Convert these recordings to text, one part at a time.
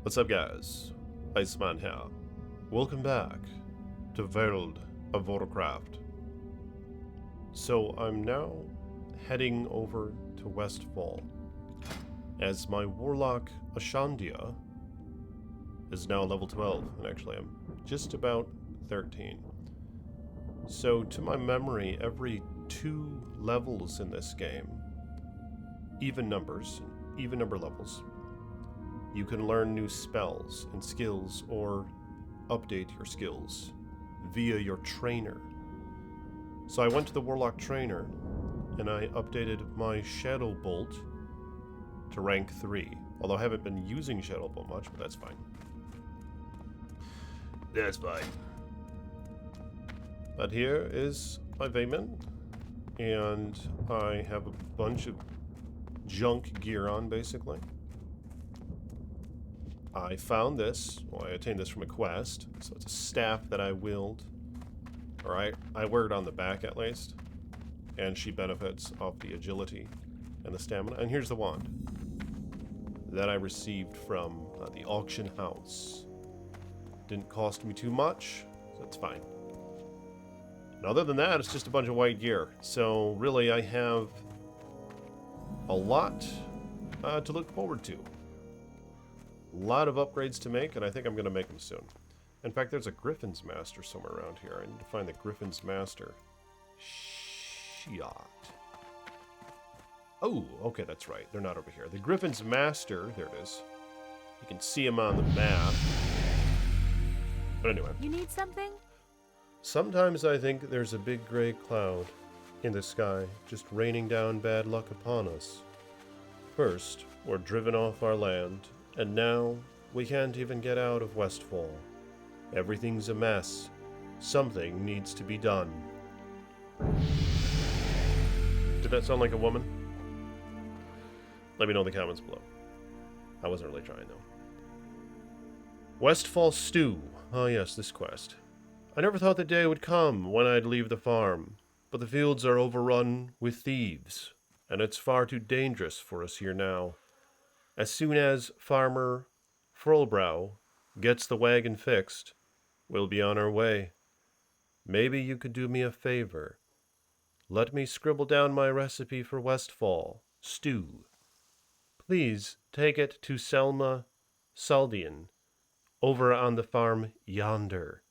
What's up, guys? Iceman here. Welcome back to World of Warcraft. So I'm now heading over to Westfall, as my Warlock Ashandia is now level 12, and actually I'm just about 13. So to my memory, every 2 levels in this game, even number levels, you can learn new spells and skills or update your skills via your trainer. So I went to the Warlock trainer and I updated my Shadow Bolt to rank 3. Although I haven't been using Shadow Bolt much, but that's fine. That's fine. But here is my Vayman, and I have a bunch of junk gear on, basically. I found this, well, I attained this from a quest, so it's a staff that I wield, or I wear it on the back at least, and she benefits off the agility and the stamina. And here's the wand that I received from the auction house. Didn't cost me too much, so it's fine. And other than that, it's just a bunch of white gear. So really, I have a lot to look forward to. A lot of upgrades to make, and I think I'm going to make them soon. In fact, there's a Griffin's Master somewhere around here. I need to find the Griffin's Master. Shit. Oh, okay, that's right. They're not over here. The Griffin's Master, there it is. You can see him on the map. But anyway. You need something? Sometimes I think there's a big gray cloud in the sky, just raining down bad luck upon us. First, we're driven off our land, and now we can't even get out of Westfall. Everything's a mess. Something needs to be done. Did that sound like a woman? Let me know in the comments below. I wasn't really trying, though. Westfall Stew. Oh yes, this quest. I never thought the day would come when I'd leave the farm, but the fields are overrun with thieves, and it's far too dangerous for us here now. As soon as Farmer Frolbrow gets the wagon fixed, we'll be on our way. Maybe you could do me a favor. Let me scribble down my recipe for Westfall stew. Please take it to Selma Saldian, over on the farm yonder.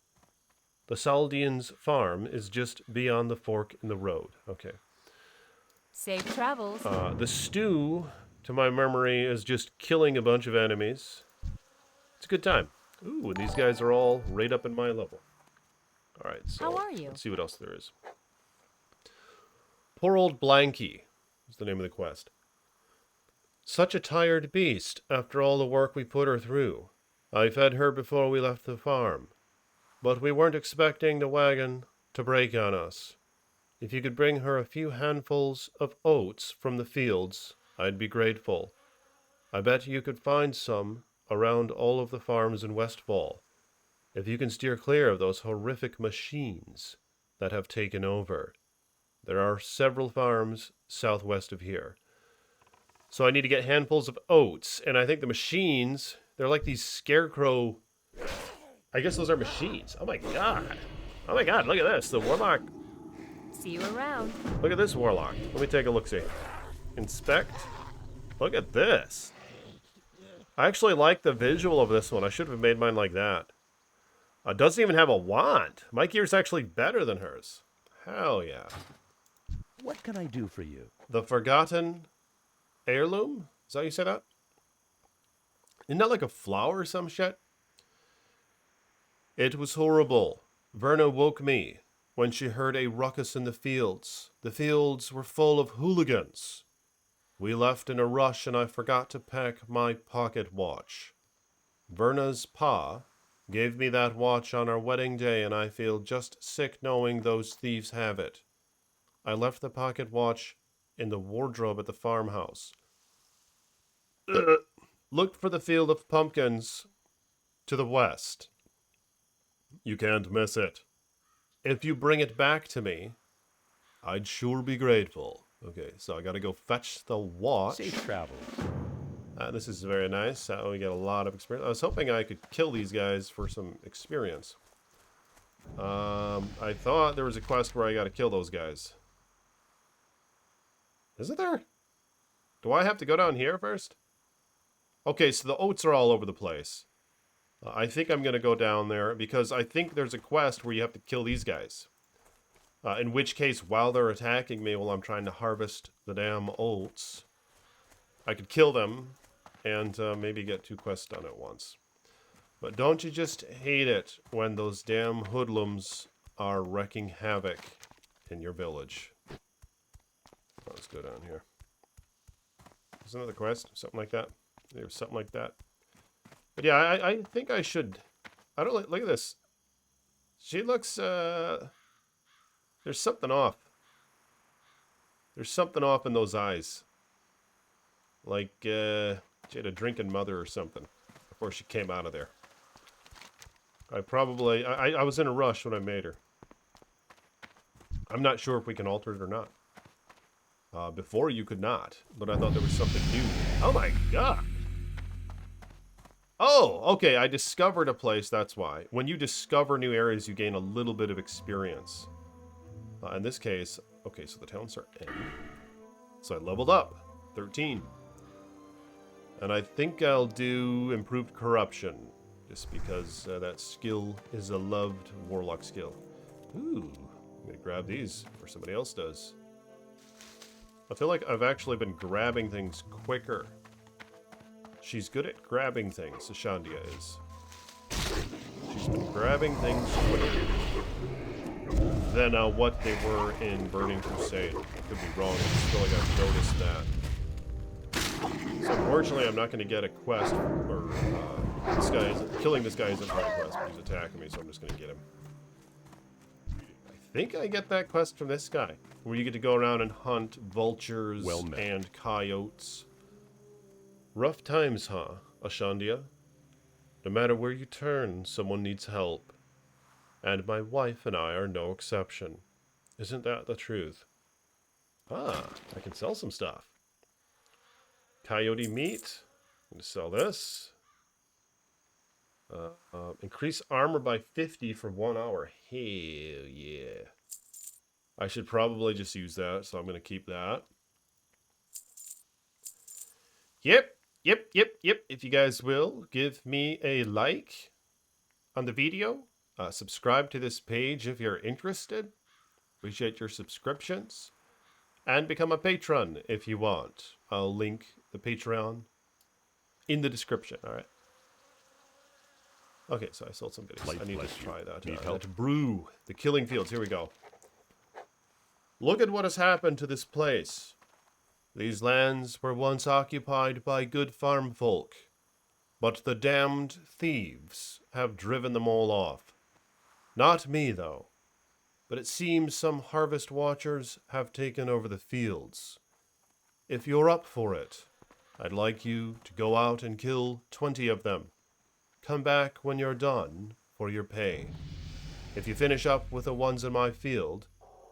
The Saldian's farm is just beyond the fork in the road. Okay. Safe travels. The stew, to my memory, is just killing a bunch of enemies. It's a good time. Ooh, these guys are all right up in my level. Alright, so how are you? Let's see what else there is. Poor old Blanky is the name of the quest. Such a tired beast after all the work we put her through. I fed her before we left the farm, but we weren't expecting the wagon to break on us. If you could bring her a few handfuls of oats from the fields, I'd be grateful. I bet you could find some around all of the farms in Westfall, if you can steer clear of those horrific machines that have taken over. There are several farms southwest of here. So I need to get handfuls of oats, and I think the machines, they're like these scarecrow, I guess those are machines. Oh my god. Oh my god, look at this, the Warlock. See you around. Look at this Warlock. Let me take a look-see. Inspect. Look at this. I actually like the visual of this one. I should have made mine like that. It doesn't even have a wand. My gear's actually better than hers. Hell yeah. What can I do for you? The Forgotten Heirloom? Is that how you say that? Isn't that like a flower or some shit? It was horrible. Verna woke me when she heard a ruckus in the fields. The fields were full of hooligans. We left in a rush and I forgot to pack my pocket watch. Verna's pa gave me that watch on our wedding day and I feel just sick knowing those thieves have it. I left the pocket watch in the wardrobe at the farmhouse. Looked for the field of pumpkins to the west. You can't miss it. If you bring it back to me, I'd sure be grateful. Okay, so I gotta go fetch the watch. Safe travels. This is very nice. We get a lot of experience. I was hoping I could kill these guys for some experience. I thought there was a quest where I got to kill those guys. Isn't there? Do I have to go down here first? Okay, so the oats are all over the place. I think I'm going to go down there because I think there's a quest where you have to kill these guys. In which case, while they're attacking me while I'm trying to harvest the damn oats, I could kill them and maybe get 2 quests done at once. But don't you just hate it when those damn hoodlums are wreaking havoc in your village? Let's go down here. There's another quest, something like that. There's something like that. But yeah, I think I should. I don't look at this. She looks. There's something off. There's something off in those eyes. Like she had a drinking mother or something before she came out of there. I was in a rush when I made her. I'm not sure if we can alter it or not. Before you could not, but I thought there was something new. Oh my god! Oh, okay, I discovered a place, that's why. When you discover new areas, you gain a little bit of experience. In this case, okay, so the towns are in. So I leveled up, 13. And I think I'll do improved corruption, just because that skill is a loved warlock skill. Ooh, I'm gonna grab these before somebody else does. I feel like I've actually been grabbing things quicker. She's good at grabbing things, Ashandia is. She's been grabbing things quicker than what they were in Burning Crusade. I could be wrong, I feel like I've noticed that. So unfortunately, I'm not going to get a quest, or killing this guy isn't part of the quest, but he's attacking me, so I'm just going to get him. I think I get that quest from this guy, where you get to go around and hunt vultures and coyotes. Rough times, huh, Ashandia? No matter where you turn, someone needs help. And my wife and I are no exception. Isn't that the truth? Ah, I can sell some stuff. Coyote meat. I'm going to sell this. Increase armor by 50 for 1 hour. Hell yeah. I should probably just use that, so I'm going to keep that. Yep. If you guys will, give me a like on the video. Subscribe to this page if you're interested. Appreciate your subscriptions. And become a patron if you want. I'll link the Patreon in the description, alright? Okay, so I sold some goodies. I need to try that. That brew. The killing fields. Here we go. Look at what has happened to this place. These lands were once occupied by good farm folk, but the damned thieves have driven them all off. Not me, though, but it seems some harvest watchers have taken over the fields. If you're up for it, I'd like you to go out and kill 20 of them. Come back when you're done for your pay. If you finish up with the ones in my field,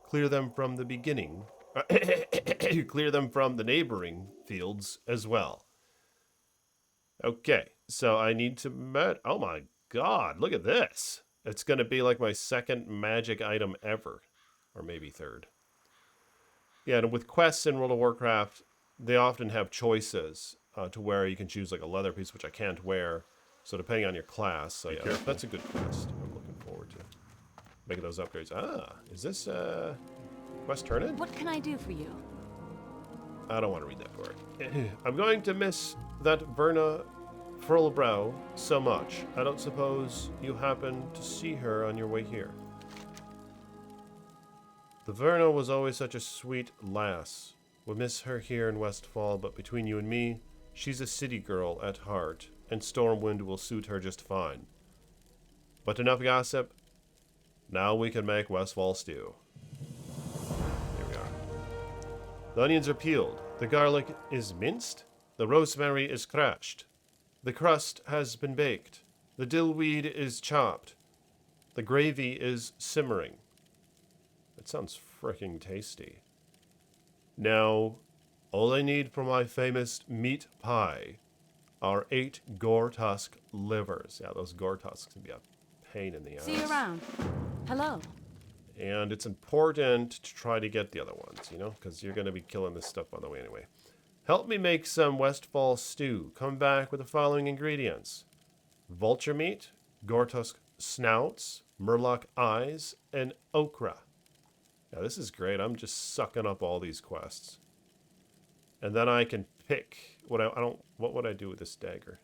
clear them from the beginning. Clear them from the neighboring fields as well. Okay, so I need to oh my god, look at this. It's going to be like my second magic item ever. Or maybe third. Yeah, and with quests in World of Warcraft, they often have choices to where you can choose like a leather piece, which I can't wear. So depending on your class, so yeah, that's a good quest. I'm looking forward to making those upgrades. Ah, is this quest turn in? What can I do for you? I don't want to read that part. I'm going to miss that Verna Furlbrow so much. I don't suppose you happen to see her on your way here. The Verna was always such a sweet lass. We'll miss her here in Westfall, but between you and me, she's a city girl at heart, and Stormwind will suit her just fine. But enough gossip. Now we can make Westfall stew. Here we are. The onions are peeled. The garlic is minced. The rosemary is crushed. The crust has been baked. The dillweed is chopped. The gravy is simmering. That sounds fricking tasty. Now, all I need for my famous meat pie are 8 gore tusk livers. Yeah, those gore tusks can be a pain in the ass. See you around. Hello. And it's important to try to get the other ones, you know, because you're going to be killing this stuff on the way anyway. Help me make some Westfall stew. Come back with the following ingredients: vulture meat, gore tusk snouts, murloc eyes, and okra. Yeah, this is great. I'm just sucking up all these quests. And then I can pick what what would I do with this dagger?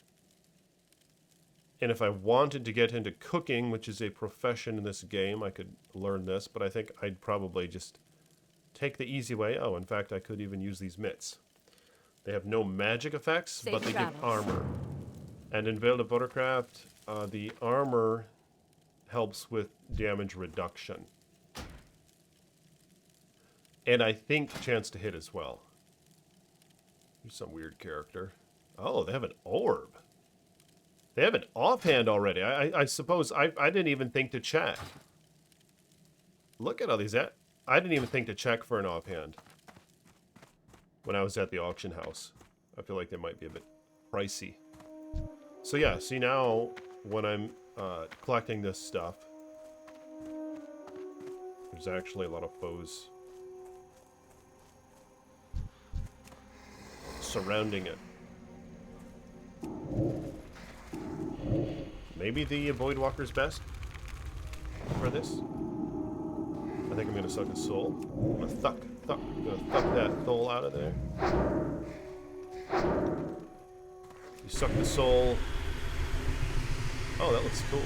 And if I wanted to get into cooking, which is a profession in this game, I could learn this, but I think I'd probably just take the easy way. Oh, in fact, I could even use these mitts. They have no magic effects, Safe but they travels. give armor. And in Veiled of WARCRAFT, the armor helps with damage reduction. And I think chance to hit as well. Here's some weird character. Oh, they have an orb. They have an offhand already. I suppose I didn't even think to check. Look at all these. I didn't even think to check for an offhand when I was at the auction house. I feel like they might be a bit pricey. So yeah, see now when I'm collecting this stuff, there's actually a lot of foes surrounding it. Maybe the Voidwalker's best for this. I think I'm gonna suck his soul. I'm gonna thuck that soul out of there. You suck the soul. Oh, that looks cool.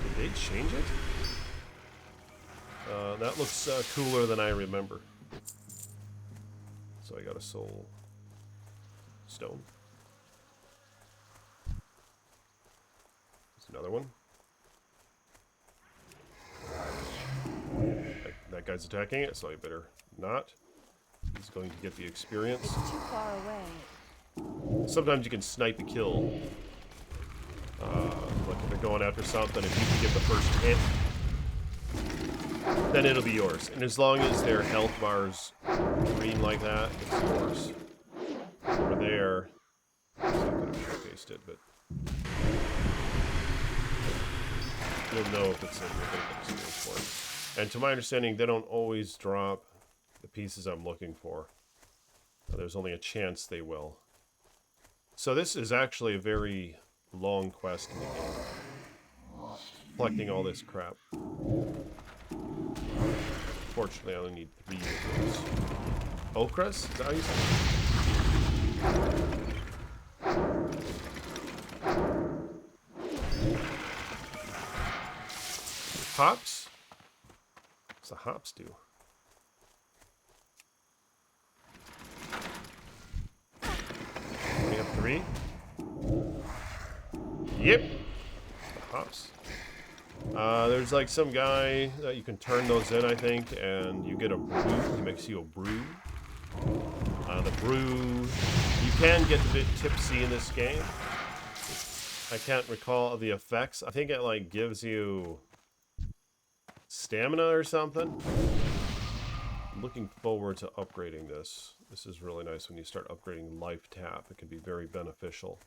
Did they change it? That looks cooler than I remember. So I got a soul stone. There's another one. That guy's attacking it, so I better not. He's going to get the experience. It's too far away. Sometimes you can snipe a kill. Like if they're going after something, if you can get the first hit, then it'll be yours. And as long as their health bar's green like that, it's yours. Over there, I could have showcased it, but you'll know if it's a experience for it. And to my understanding, they don't always drop the pieces I'm looking for. There's only a chance they will. So this is actually a very long quest in the game. Collecting all this crap. Fortunately, I only need 3 of those. Okras? Is that how you say it? Hops? What's the hops do? We have 3? Yep. The hops. There's like some guy that you can turn those in, I think, and you get a brew. He makes you a brew. The brew, you can get a bit tipsy in this game. I can't recall the effects. I think it like gives you stamina or something. I'm looking forward to upgrading this. This is really nice when you start upgrading life tap. It can be very beneficial.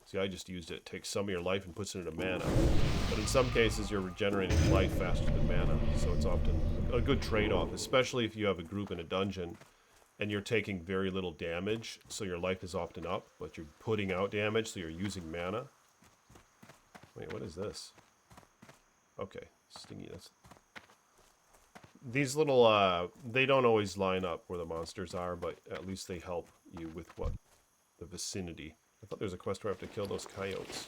See, I just used it. It takes some of your life and puts it into mana. But in some cases, you're regenerating life faster than mana. So it's often a good trade-off, especially if you have a group in a dungeon and you're taking very little damage. So your life is often up, but you're putting out damage, so you're using mana. Wait, what is this? Okay, stingy. These little, they don't always line up where the monsters are, but at least they help you with the vicinity. I thought there was a quest where I have to kill those coyotes.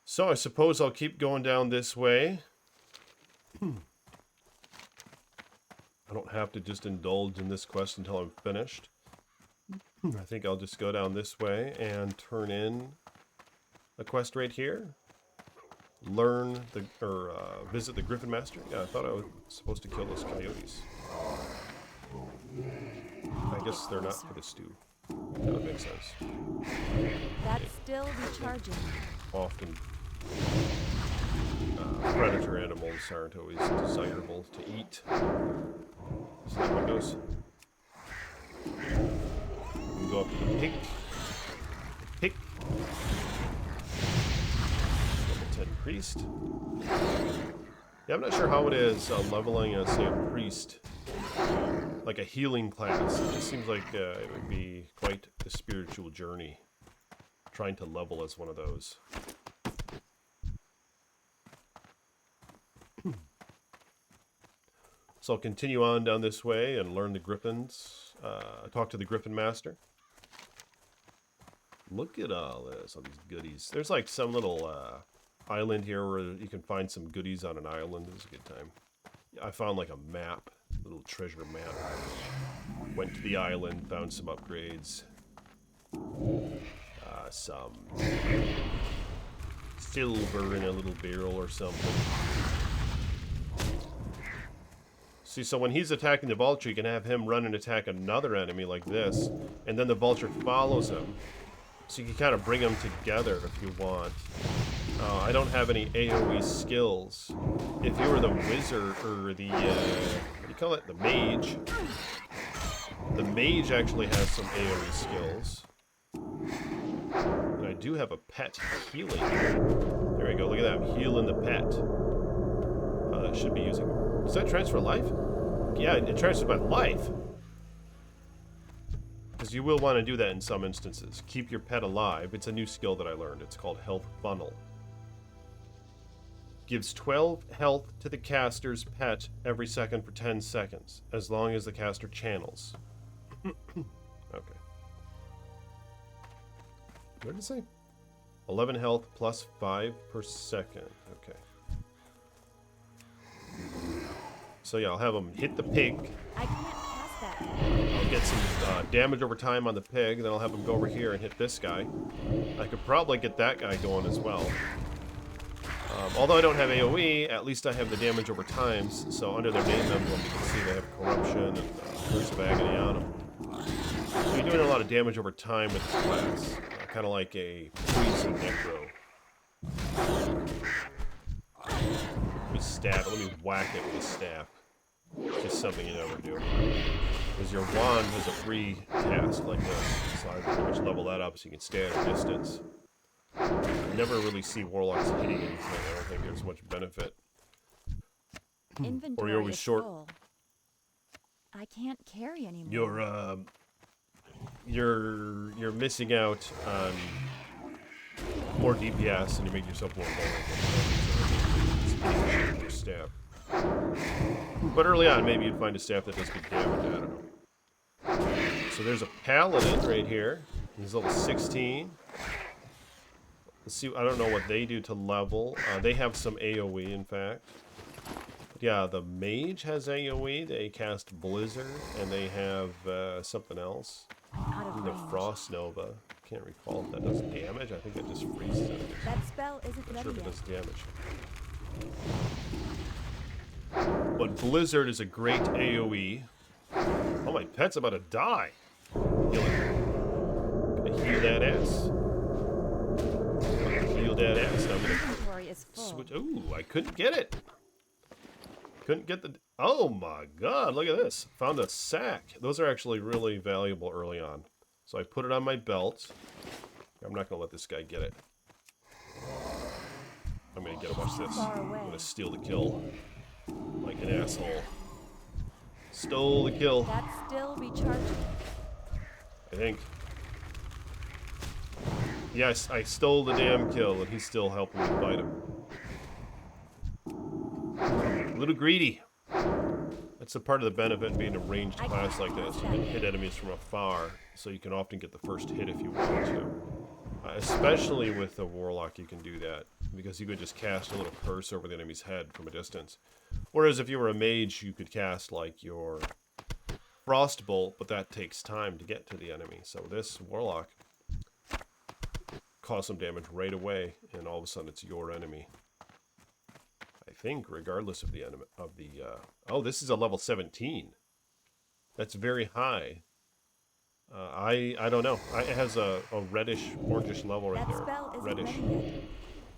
So I suppose I'll keep going down this way. I don't have to just indulge in this quest until I'm finished. I think I'll just go down this way and turn in a quest right here. Learn visit the Griffin Master. Yeah, I thought I was supposed to kill those coyotes. I guess they're not for the stew. That would make sense. That's still recharging. Often, predator animals aren't always desirable to eat. So that one goes. I'm go up to the pig. Pig. Level 10 priest. Yeah, I'm not sure how it is leveling as, say, a priest. Like a healing class. It just seems like it would be quite a spiritual journey. Trying to level as one of those. So I'll continue on down this way and learn the griffins. Talk to the griffin master. Look at all this, all these goodies. There's like some little island here where you can find some goodies on an island. It was a good time. I found like a map, a little treasure map. Went to the island, found some upgrades. Some silver in a little barrel or something. See, so when he's attacking the vulture, you can have him run and attack another enemy like this, and then the vulture follows him. So you can kind of bring them together if you want. I don't have any AoE skills. If you were the wizard, or the, what do you call it? The mage. The mage actually has some AoE skills. And I do have a pet healing. There we go, look at that, I'm healing the pet. That should be using... Does that transfer life? Yeah, it transfers my life. Because you will want to do that in some instances. Keep your pet alive. It's a new skill that I learned. It's called Health Funnel. Gives 12 health to the caster's pet every second for 10 seconds, as long as the caster channels. Okay. What did it say? 11 health plus 5 per second. Okay. So yeah, I'll have him hit the pig. I can't pass that. I'll get some damage over time on the pig, then I'll have him go over here and hit this guy. I could probably get that guy going as well. Although I don't have AoE, at least I have the damage over times, so under their name emblem you can see they have corruption and curse of agony on them. So you're doing a lot of damage over time with this class. Kind of like a poison necro. Let me stab it, let me whack it with a staff. It's just something you never do. Because your wand has a free cast like this, so I pretty much level that up so you can stay at a distance. I never really see warlocks hitting anything. I don't think there's much benefit. Inventory Or you're always is short. full. I can't carry anymore. You're missing out on more DPS, and you make yourself more vulnerable. Your staff. But early on, maybe you'd find a staff that does good damage. I don't know. So there's a paladin right here. He's level 16. Let's see. I don't know what they do to level. They have some AoE, in fact. But yeah, the mage has AoE. They cast Blizzard, and they have something else. The Frost Nova. Can't recall if that does damage. I think it just freezes it. That spell isn't Not sure ready if it does yet. damage. But Blizzard is a great AoE. Oh, my pet's about to die. Heal it. Gonna heal that ass. Heal that ass. Now I'm gonna Inventory is full. switch. Ooh, I couldn't get it. Couldn't get the... Oh my god, look at this. Found a sack. Those are actually really valuable early on. So I put it on my belt. I'm not going to let this guy get it. I'm going to get him. Watch this. I'm going to steal the kill. Like an asshole. Stole the kill. That's still recharging. I think. Yes, I stole the damn kill, and he's still helping me fight him. A little greedy. That's a part of the benefit of being a ranged class like this. You can hit enemies from afar, so you can often get the first hit if you want to. Especially with a warlock, you can do that, because you could just cast a little curse over the enemy's head from a distance. Whereas if you were a mage, you could cast like your Frostbolt, but that takes time to get to the enemy. So this warlock cause some damage right away, and all of a sudden it's your enemy. I think, regardless of the enemy oh, this is a level 17. That's very high. I don't know. It has a reddish, orangish level right That there. spell isn't Reddish. ready yet.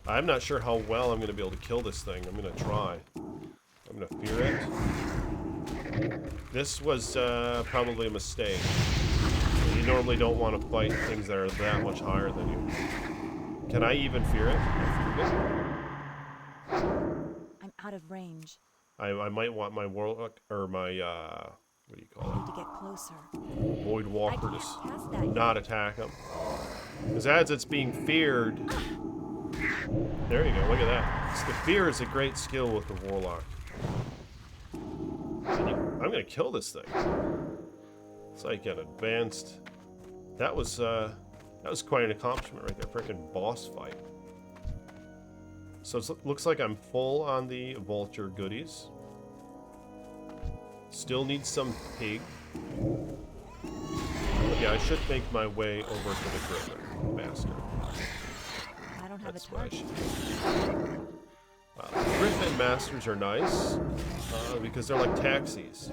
I'm not sure how well I'm going to be able to kill this thing. I'm going to try. I'm going to fear it. This was probably a mistake. You normally don't want to fight things that are that much higher than you. Can I even fear it? I'm out of range. I might want my Warlock, or my, what do you I call need it? to get closer. Void I Walker can't to cast that not yet. attack him. Because as it's being feared... There you go, look at that. The fear is a great skill with the Warlock. I'm gonna kill this thing. It's like an advanced... That was quite an accomplishment right there. Freaking boss fight. So it looks like I'm full on the vulture goodies. Still need some pig. But yeah, I should make my way over to the griffin master. I don't have That's a what I target. should. Griffin masters are nice because they're like taxis.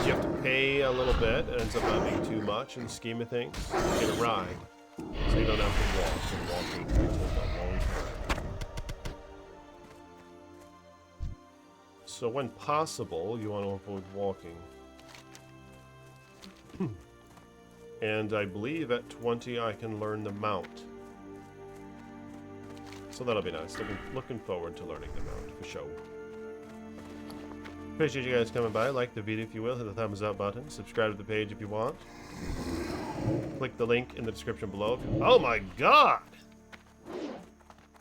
You have to pay a little bit, it ends up not being too much in the scheme of things. You get a ride, so you don't have to walk. And walking can take a long time. So when possible, you want to avoid walking. And I believe at 20 I can learn the mount. So that'll be nice. Looking forward to learning the mount, for sure. Appreciate you guys coming by. Like the video if you will. Hit the thumbs up button. Subscribe to the page if you want. Click the link in the description below. Oh my god!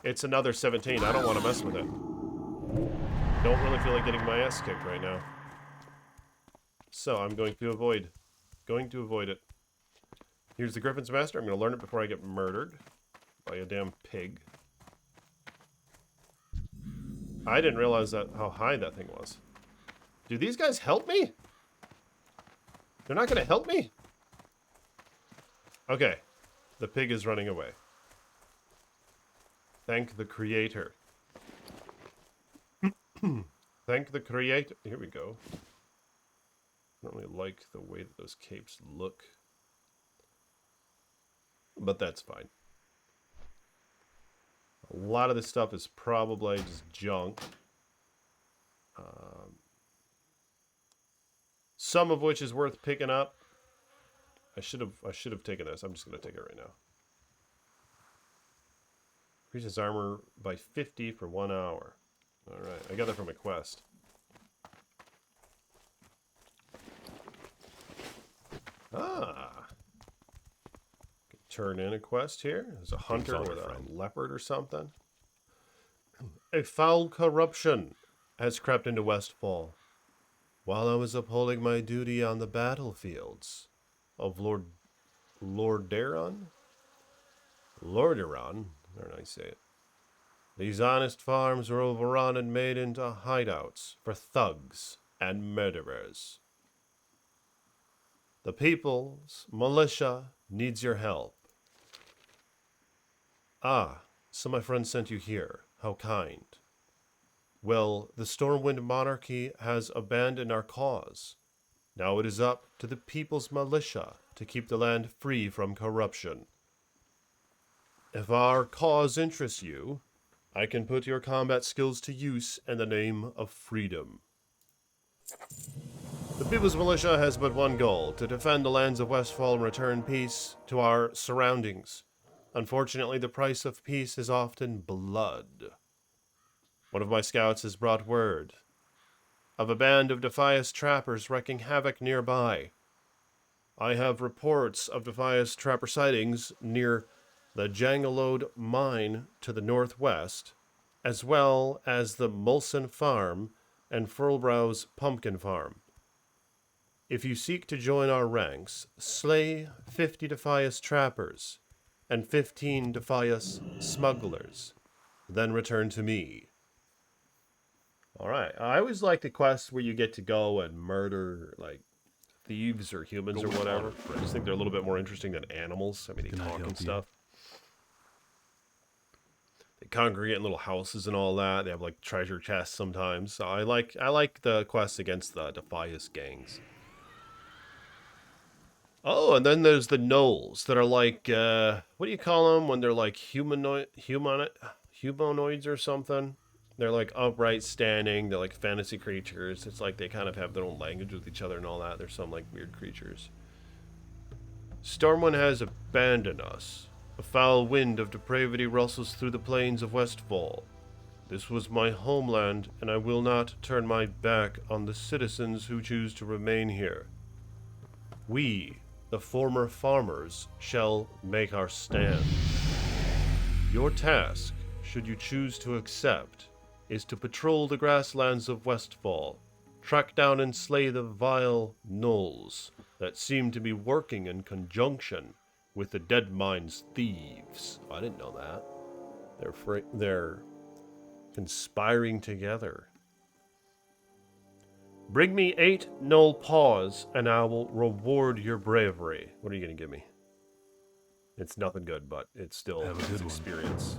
It's another 17. I don't want to mess with it. Don't really feel like getting my ass kicked right now. So I'm going to avoid it. Here's the Griffin's Master. I'm going to learn it before I get murdered by a damn pig. I didn't realize how high that thing was. Do these guys help me? They're not going to help me? Okay. The pig is running away. Thank the creator. Thank the creator. Here we go. I don't really like the way that those capes look. But that's fine. A lot of this stuff is probably just junk. Some of which is worth picking up. I should have taken this. I'm just going to take it right now. Increases armor by 50 for 1 hour. Alright, I got that from a quest. Ah! Turn in a quest here. There's a hunter with a leopard or something. A foul corruption has crept into Westfall. While I was upholding my duty on the battlefields of Lordaeron? Lordaeron, there I say it. These honest farms were overrun and made into hideouts for thugs and murderers. The people's militia needs your help. Ah, so my friend sent you here. How kind. Well, the Stormwind monarchy has abandoned our cause. Now it is up to the people's militia to keep the land free from corruption. If our cause interests you, I can put your combat skills to use in the name of freedom. The People's Militia has but one goal, to defend the lands of Westfall and return peace to our surroundings. Unfortunately, the price of peace is often blood. One of my scouts has brought word of a band of Defias trappers wreaking havoc nearby. I have reports of Defias trapper sightings near the Jangalode mine to the northwest, as well as the Mulson farm and Furlbrow's pumpkin farm. If you seek to join our ranks, slay 50 Defias trappers and 15 Defias smugglers, then return to me. Alright, I always like the quests where you get to go and murder, like, thieves or humans or whatever. I just think they're a little bit more interesting than animals. I mean, they talk and stuff. They congregate in little houses and all that. They have, like, treasure chests sometimes. So I like the quests against the Defias gangs. Oh, and then there's the gnolls that are like, what do you call them when they're like humanoids or something? They're like upright standing. They're like fantasy creatures. It's like they kind of have their own language with each other and all that. There's some like weird creatures. Stormwind has abandoned us. A foul wind of depravity rustles through the plains of Westfall. This was my homeland, and I will not turn my back on the citizens who choose to remain here. We, the former farmers, shall make our stand. Your task, should you choose to accept, is to patrol the grasslands of Westfall, track down and slay the vile gnolls that seem to be working in conjunction with the Deadmines thieves. I didn't know that. They're conspiring together. Bring me 8 gnoll paws, and I will reward your bravery. What are you going to give me? It's nothing good, but it's still experience.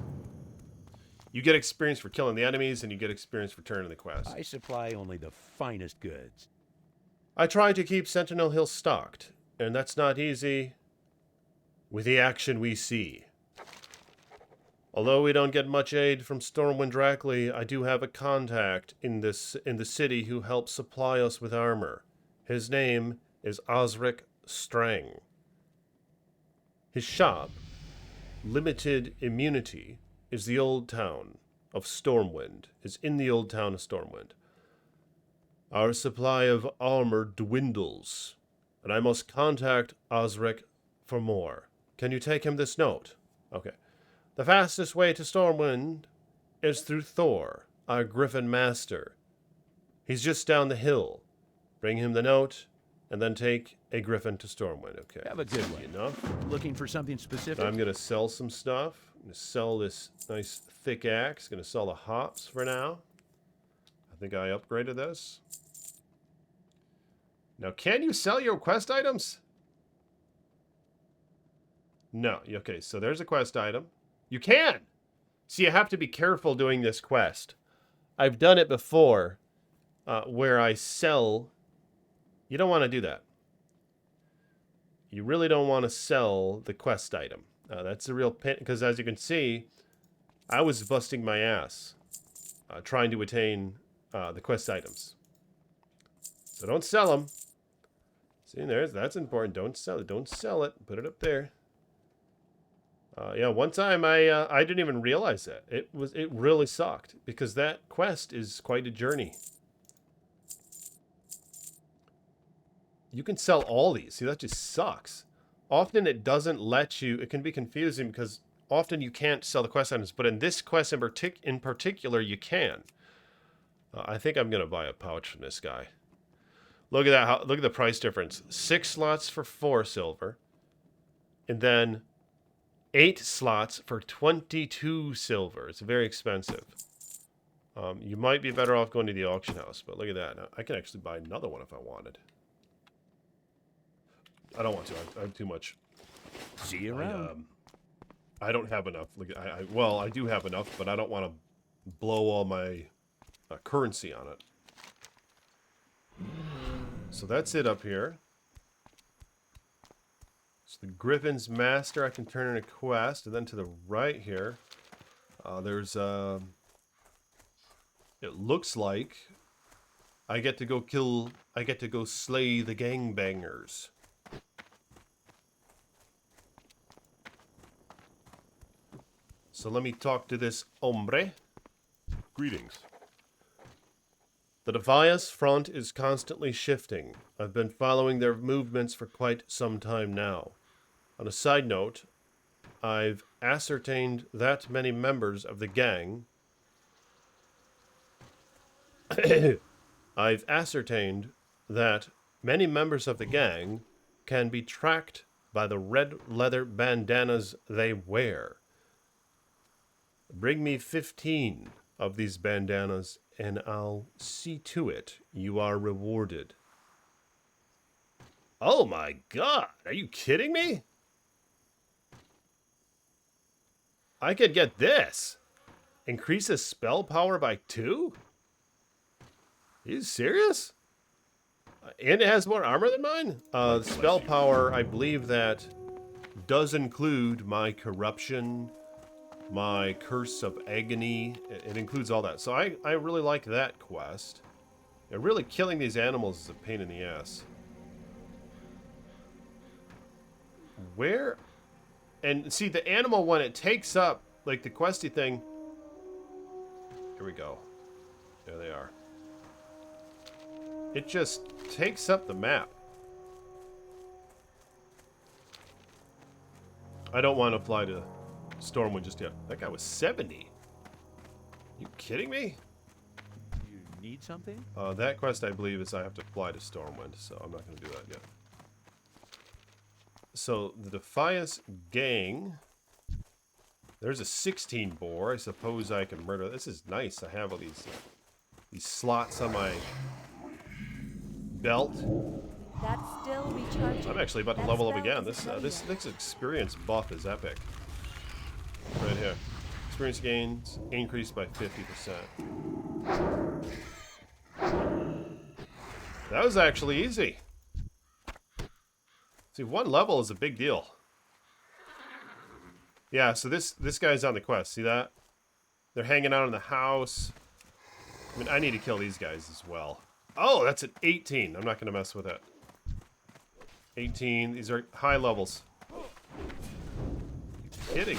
You get experience for killing the enemies, and you get experience for turning the quest. I supply only the finest goods. I try to keep Sentinel Hill stocked, and that's not easy with the action we see. Although we don't get much aid from Stormwind directly, I do have a contact in the city who helps supply us with armor. His name is Osric Strang. His shop, Limited Immunity, is in the old town of Stormwind. Our supply of armor dwindles, and I must contact Osric for more. Can you take him this note? Okay. The fastest way to Stormwind is through Thor, our Griffin Master. He's just down the hill. Bring him the note, and then take a Griffin to Stormwind. Okay. Have a good one. Enough. Looking for something specific? I'm going to sell some stuff. I'm going to sell this nice thick axe. Going to sell the hops for now. I think I upgraded this. Now, can you sell your quest items? No. Okay, so there's a quest item. You can! See, you have to be careful doing this quest. I've done it before, where I sell... You don't want to do that. You really don't want to sell the quest item. That's a real pain, because as you can see, I was busting my ass trying to attain the quest items. So don't sell them. See, that's important. Don't sell it. Don't sell it. Put it up there. Yeah, one time I didn't even realize that. It really sucked because that quest is quite a journey. You can sell all these. See, that just sucks. Often it doesn't let you. It can be confusing because often you can't sell the quest items, but in this quest in particular, you can. I think I'm gonna buy a pouch from this guy. Look at that. Look at the price difference. 6 slots for 4 silver, and then 8 slots for 22 silver. It's very expensive. You might be better off going to the auction house, but look at that. Now, I can actually buy another one if I wanted. I don't want to. I have too much. See you around. I don't have enough. Well, I do have enough, but I don't want to blow all my currency on it. So that's it up here. So the Griffin's Master, I can turn in a quest, and then to the right here, there's it looks like I get to go slay the gangbangers. So let me talk to this hombre. Greetings. The Defias front is constantly shifting. I've been following their movements for quite some time now. On a side note, I've ascertained that many members of the gang can be tracked by the red leather bandanas they wear. Bring me 15 of these bandanas, and I'll see to it you are rewarded. Oh my god, are you kidding me? I could get this. Increases spell power by 2? Are you serious? And it has more armor than mine? Spell power, I believe that does include my corruption, my Curse of Agony. It includes all that. So I really like that quest. And really killing these animals is a pain in the ass. Where? And see, the animal one, it takes up, like the questy thing. Here we go. There they are. It just takes up the map. I don't want to fly to Stormwind just yet. That guy was 70. You kidding me? You need something? That quest, I believe, is I have to fly to Stormwind, so I'm not going to do that yet. So, the Defias gang. There's a 16 bore. I suppose I can murder. This is nice. I have all these slots on my belt. That's still recharging. I'm actually about to That level up spell again. isn't This ready yet. experience buff is epic. Right here. Experience gains increased by 50%. That was actually easy. See, 1 level is a big deal. Yeah, so this guy's on the quest. See that? They're hanging out in the house. I mean, I need to kill these guys as well. Oh, that's an 18. I'm not going to mess with it. 18. These are high levels. You're kidding.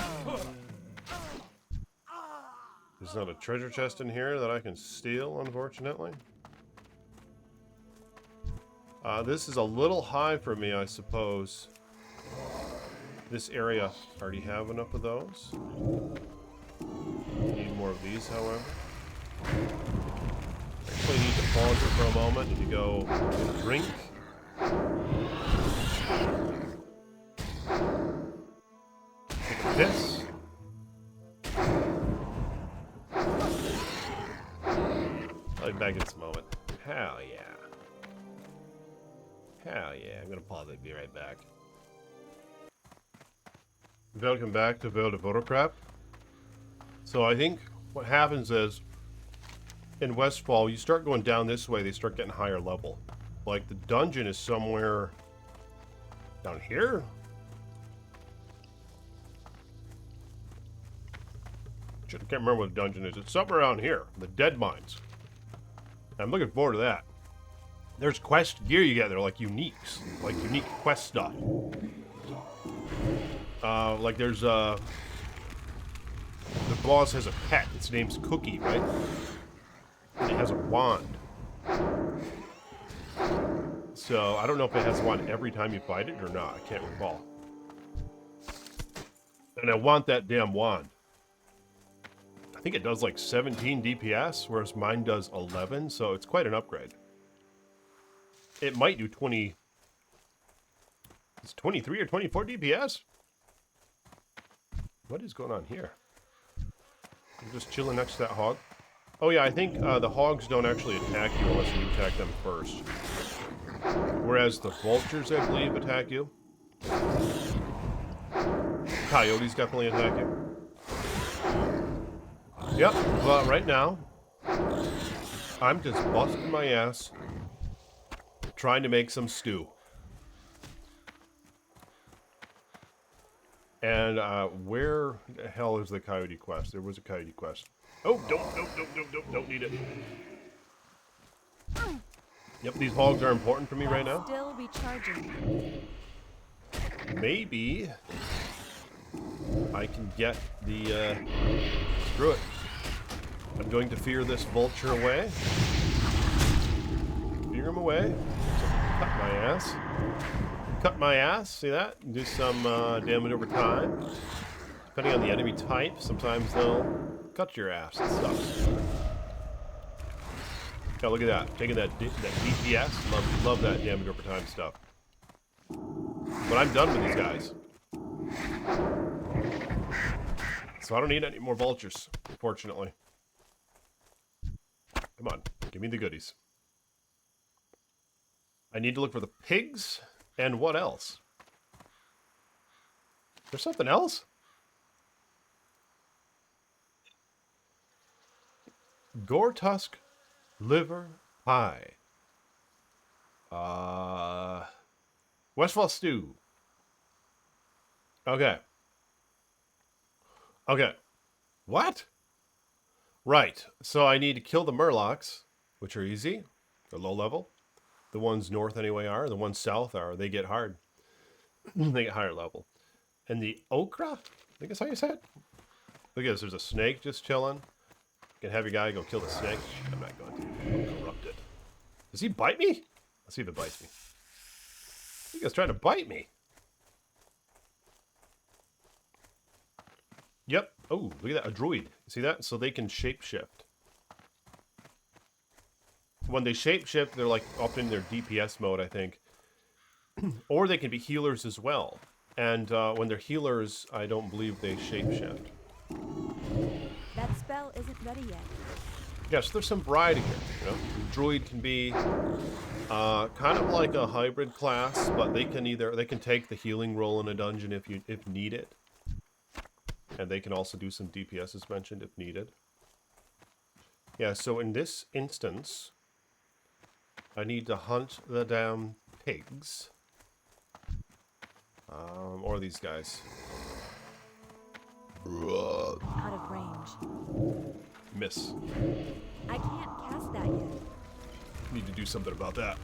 There's not a treasure chest in here that I can steal, unfortunately. This is a little high for me, I suppose. This area, already have enough of those. Need more of these, however. Actually need to pause it for a moment. Need to go get a drink. Take a piss. I'll be back in this moment. Hell yeah. Hell yeah. I'm gonna pause it, be right back. Welcome back to World of WARCRAFT. So I think what happens is, in Westfall, you start going down this way, they start getting higher level. Like, the dungeon is somewhere down here? I can't remember what the dungeon is. It's somewhere around here, the Dead Mines. I'm looking forward to that. There's quest gear you get there, like uniques, like unique quest stuff. Like there's the boss has a pet. Its name's Cookie, right? And it has a wand. So I don't know if it has a wand every time you fight it or not. I can't recall. And I want that damn wand. I think it does like 17 DPS, whereas mine does 11, so it's quite an upgrade. It might do 20... It's 23 or 24 DPS? What is going on here? I'm just chilling next to that hog. Oh yeah, I think the hogs don't actually attack you unless you attack them first. Whereas the vultures, I believe, attack you. Coyotes definitely attack you. Yep, but right now, I'm just busting my ass trying to make some stew. And where the hell is the coyote quest? There was a coyote quest. Oh, don't need it. Yep, these hogs are important for me right now. Still recharging. Maybe I can get the, screw it. I'm going to fear this vulture away. Fear him away. Cut my ass. Cut my ass, see that? Do some damage over time. Depending on the enemy type, sometimes they'll cut your ass and stuff. Yeah, look at that. Taking that DPS. Love that damage over time stuff. But I'm done with these guys. So I don't need any more vultures, fortunately. Come on, give me the goodies. I need to look for the pigs, and what else? There's something else? Gore tusk liver pie. Westfall stew. Okay. Okay. What? Right. So I need to kill the murlocs, which are easy. They're low level. The ones north anyway are. The ones south are. They get hard. they get higher level. And the okra, I think that's how you say it. Look at this, there's a snake just chilling. You can have your guy go kill the snake. I'm not going to. I'll corrupt it. Does he bite me? Let's see if it bites me. I think it's trying to bite me. Yep. Oh, look at that. A druid. You see that? So they can shapeshift. When they shapeshift, they're like up in their DPS mode, I think. Or they can be healers as well. And when they're healers, I don't believe they shapeshift. That spell isn't ready yet. Yeah, so there's some variety here. You know, the druid can be kind of like a hybrid class, but they can take the healing role in a dungeon if needed, and they can also do some DPS as mentioned if needed. Yeah, so in this instance, I need to hunt the damn pigs, or these guys. Out of range. Miss. I can't cast that yet. Need to do something about that.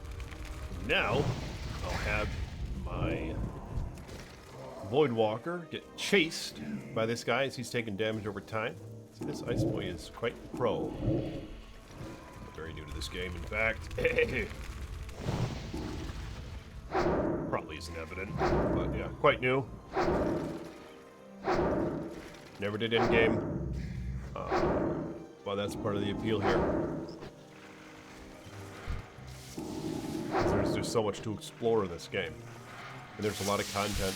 Now, I'll have my Void Walker get chased by this guy as he's taking damage over time. See, this Ice Boy is quite pro. Very new to this game, in fact. Probably isn't evident, but yeah, quite new. Never did in-game. Well, that's part of the appeal here. There's so much to explore in this game. And there's a lot of content.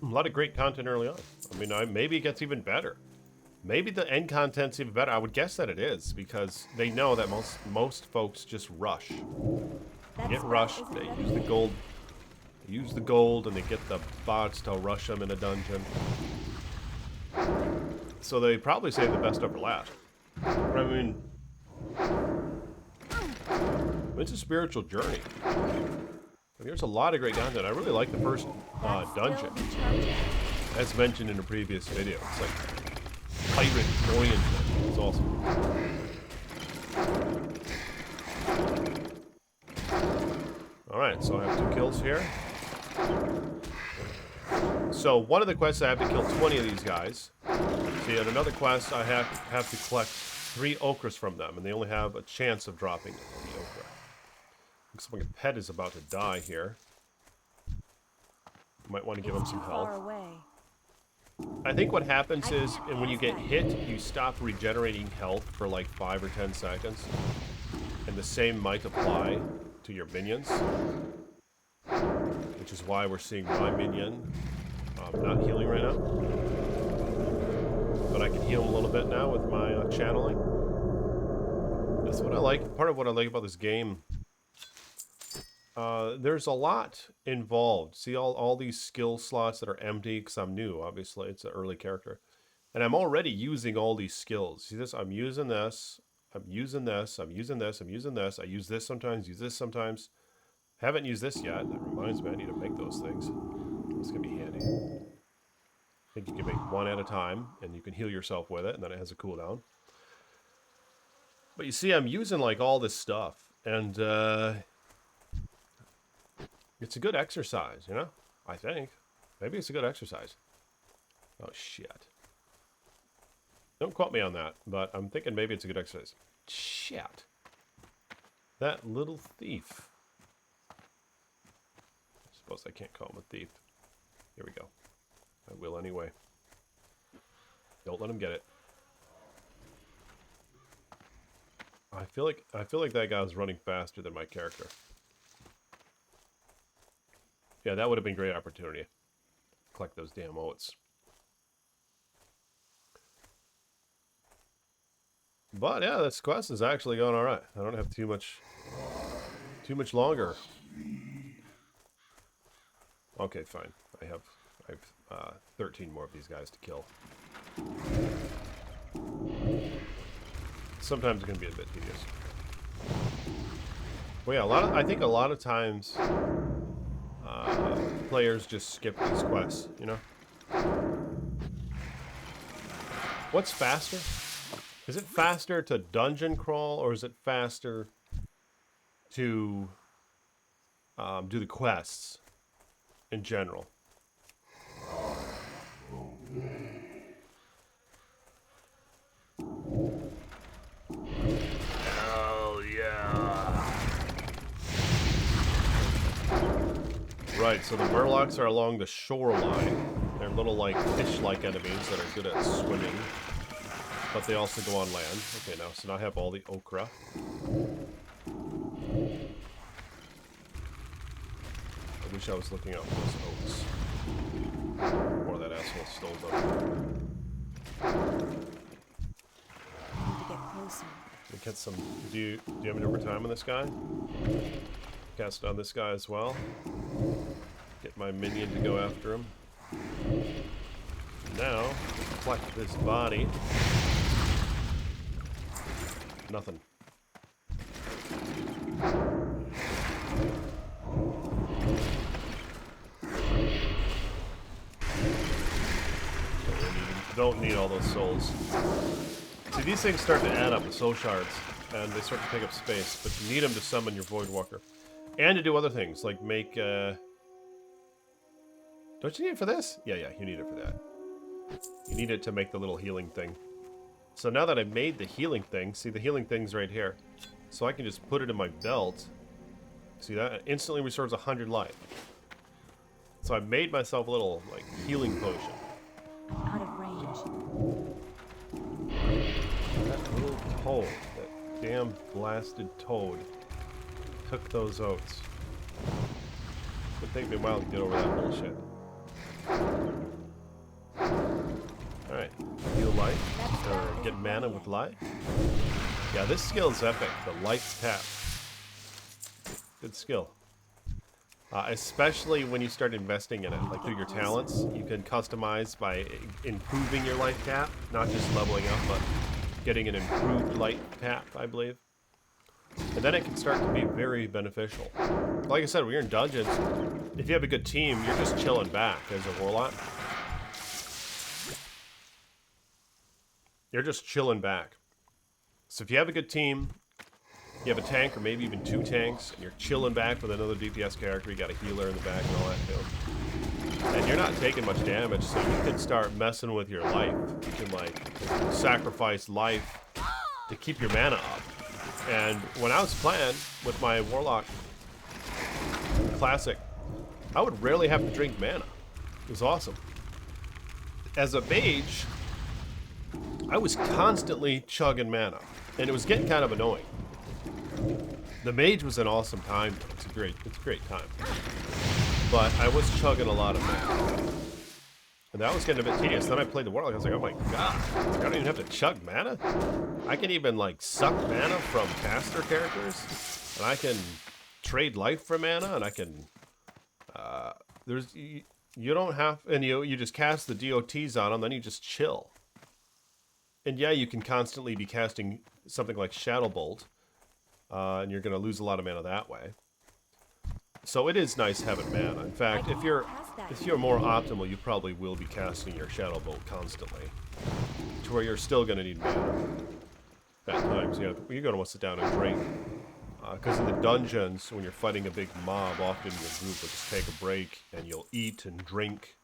A lot of great content early on. I mean, maybe it gets even better. Maybe the end content's even better. I would guess that it is, because they know that most folks just rush. They get rushed, they use the gold. They use the gold, and they get the bots to rush them in a dungeon. So they probably save the best for last. But I mean, it's a spiritual journey. There's a lot of great content. I really like the first dungeon, as mentioned in a previous video. It's like pirate oriented. It's awesome. All right, so I have 2 kills here. So one of the quests I have to kill 20 of these guys. See, at another quest I have to collect 3 ochres from them, and they only have a chance of dropping the ochre. Looks like my pet is about to die here. Might want to give him some health. I think what happens is, and when you get hit, you stop regenerating health for like 5 or 10 seconds. And the same might apply to your minions. Which is why we're seeing my minion not healing right now. But I can heal him a little bit now with my channeling. That's what I like. Part of what I like about this game. There's a lot involved. See all these skill slots that are empty because I'm new, obviously. It's an early character. And I'm already using all these skills. See this? I'm using this. I'm using this. I'm using this. I'm using this. I use this sometimes, use this sometimes. Haven't used this yet. That reminds me, I need to make those things. It's going to be handy. I think you can make 1 at a time, and you can heal yourself with it, and then it has a cooldown. But you see, I'm using like all this stuff, and it's a good exercise, you know? I think. Maybe it's a good exercise. Oh, shit. Don't quote me on that, but I'm thinking maybe it's a good exercise. Shit. That little thief. I suppose I can't call him a thief. Here we go. I will anyway. Don't let him get it. I feel like that guy was running faster than my character. Yeah, that would have been a great opportunity. Collect those damn oats. But yeah, this quest is actually going all right. I don't have too much longer. Okay, fine. I have 13 more of these guys to kill. Sometimes it's gonna be a bit tedious. Well, yeah, I think a lot of times players just skip these quests. You know, what's faster? Is it faster to dungeon crawl, or is it faster to do the quests in general. Hell yeah. Right, so the Murlocs are along the shoreline. They're little, like, fish-like enemies that are good at swimming. But they also go on land. Okay, so now I have all the okra. I wish I was looking out for those oats. Before that asshole stole them. Need to get closer. We get some. Do you have any more time on this guy? Cast on this guy as well. Get my minion to go after him. Now, collect this body. Nothing. Don't need all those souls. See, these things start to add up, the soul shards, and they start to take up space, but you need them to summon your Void Walker. And to do other things, like make, Don't you need it for this? Yeah, you need it for that. You need it to make the little healing thing. So now that I've made the healing thing, see the healing thing's right here. So I can just put it in my belt. See that? It instantly restores 100 life. So I made myself a little, like, healing potion. I'm out of range. That little toad, that damn blasted toad, took those oats. It'll take me a while to get over that bullshit. Alright, heal life, or get mana with life. Yeah, this skill is epic, the life tap. Good skill. Especially when you start investing in it, like through your talents, you can customize by improving your life tap, not just leveling up, but getting an improved life tap, I believe. And then it can start to be very beneficial. Like I said, when you're in dungeons, if you have a good team, you're just chilling back as a Warlock. You're just chilling back. So if you have a good team, you have a tank or maybe even 2 tanks, and you're chilling back with another DPS character, you got a healer in the back and all that too. And you're not taking much damage, so you can start messing with your life. You can, like, sacrifice life to keep your mana up. And when I was playing with my Warlock Classic, I would rarely have to drink mana. It was awesome. As a mage, I was constantly chugging mana, and it was getting kind of annoying. The mage was an awesome time. It's a great time. But I was chugging a lot of mana. And that was getting a bit tedious. Then I played the Warlock. I was like, oh my god, I don't even have to chug mana. I can even, like, suck mana from caster characters. And I can trade life for mana, and I can... You don't have... And you just cast the DOTs on them, then you just chill. And yeah, you can constantly be casting something like Shadow Bolt. And you're going to lose a lot of mana that way. So it is nice having mana. In fact, if you're more optimal, you probably will be casting your Shadow Bolt constantly. To where you're still going to need mana. At times, you're going to want to sit down and drink. Because in the dungeons, when you're fighting a big mob, often your group will just take a break and you'll eat and drink.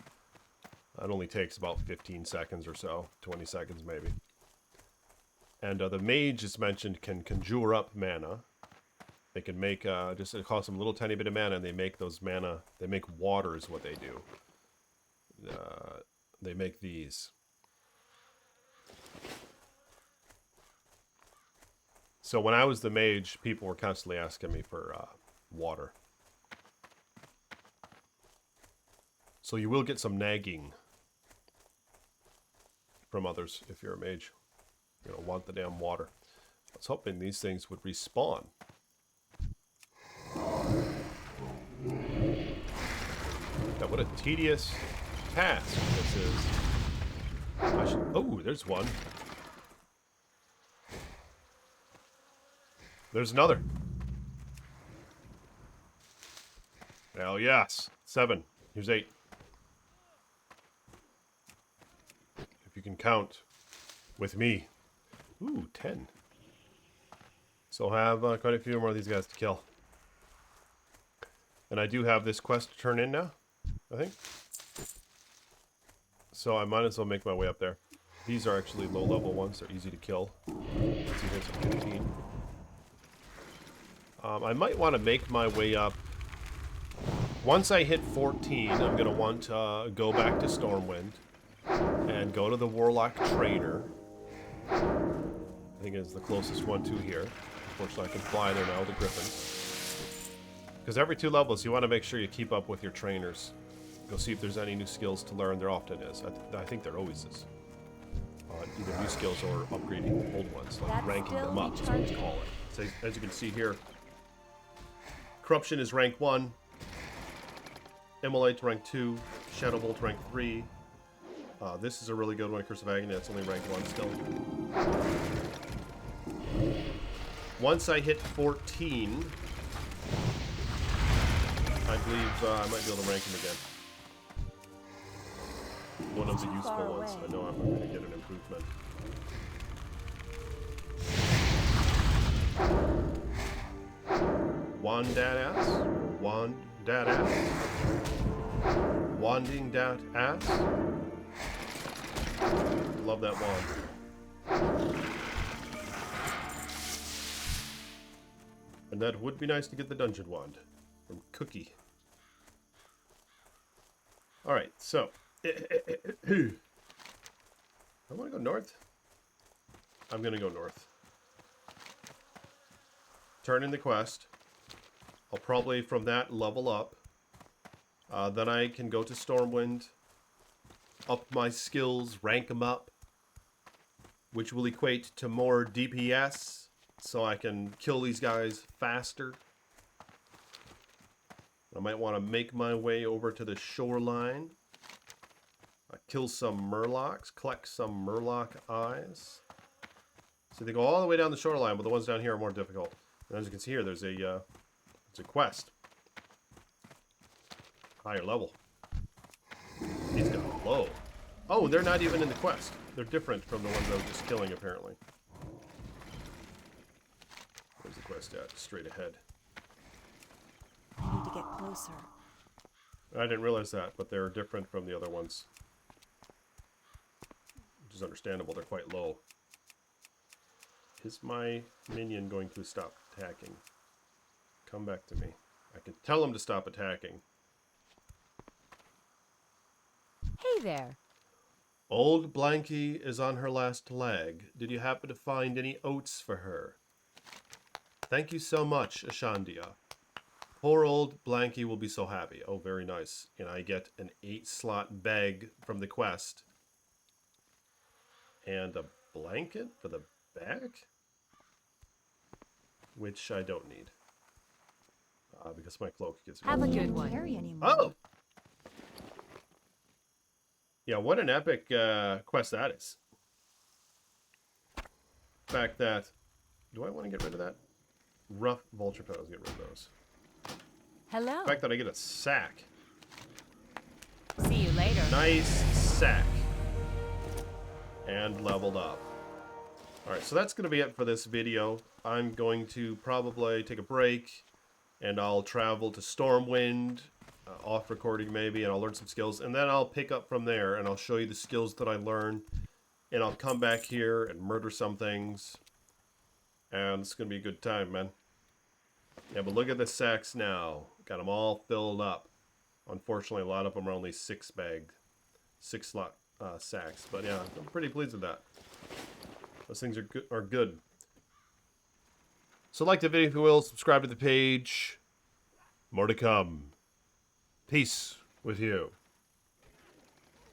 It only takes about 15 seconds or so, 20 seconds maybe. And the mage, as mentioned, can conjure up mana. They can make, it costs them a little tiny bit of mana, and they make those mana, they make water is what they do. They make these. So when I was the mage, people were constantly asking me for water. So you will get some nagging from others if you're a mage. You're going to want the damn water. I was hoping these things would respawn. Now, what a tedious task this is. Oh, there's one. There's another. Hell yes. 7. Here's 8. If you can count with me. Ooh, 10. So I have quite a few more of these guys to kill. And I do have this quest to turn in now. I think. So I might as well make my way up there. These are actually low-level ones. They're easy to kill. Let's see, here's a 15. I might want to make my way up. Once I hit 14, I'm going to want to go back to Stormwind and go to the Warlock Trader. I think it's the closest one to here. Unfortunately, I can fly there now, the Griffin. Because every 2 levels, you want to make sure you keep up with your trainers. Go see if there's any new skills to learn. There often is. I think there always is. Either new skills or upgrading old ones, like ranking them up, is what we call it. So, as you can see here, Corruption is rank 1, Immolate rank 2, Shadow Bolt rank 3. This is a really good one, Curse of Agony, that's only rank 1 still. Once I hit 14, I believe I might be able to rank him again. One of the useful ones. I know I'm going to get an improvement. Wand dat ass? Wand dat ass? Wanding dat ass? Love that wand. And that would be nice to get the dungeon wand from Cookie. Alright, so I want to go north. I'm going to go north. Turn in the quest. I'll probably from that level up. Then I can go to Stormwind. Up my skills, rank them up. Which will equate to more DPS. So I can kill these guys faster. I might want to make my way over to the shoreline. Kill some Murlocs, collect some Murloc eyes. So they go all the way down the shoreline, but the ones down here are more difficult. And as you can see here, there's a quest. Higher level. He's got low. Oh, they're not even in the quest. They're different from the ones I was just killing, apparently. Where's the quest at? Straight ahead. I need to get closer. I didn't realize that, but they're different from the other ones. Which is understandable, they're quite low. Is my minion going to stop attacking? Come back to me. I can tell him to stop attacking. Hey there. Old Blanky is on her last leg. Did you happen to find any oats for her? Thank you so much, Ashandia. Poor old Blanky will be so happy. Oh, very nice. And I get an 8-slot bag from the quest. And a blanket for the back? Which I don't need. Because my cloak gets... Have a good one. Carry anymore. Oh! Yeah, what an epic quest that is. The fact that... Do I want to get rid of that? Rough vulture petals, get rid of those. Hello. The fact that I get a sack. See you later. Nice sack. And leveled up. Alright, so that's going to be it for this video. I'm going to probably take a break. And I'll travel to Stormwind. Off recording maybe. And I'll learn some skills. And then I'll pick up from there. And I'll show you the skills that I learn. And I'll come back here and murder some things. And it's going to be a good time, man. Yeah, but look at the sacks now. Got them all filled up. Unfortunately, a lot of them are only 6-slot sacks. But yeah, I'm pretty pleased with that. Those things are good. So like the video if you will, subscribe to the page. More to come. Peace with you.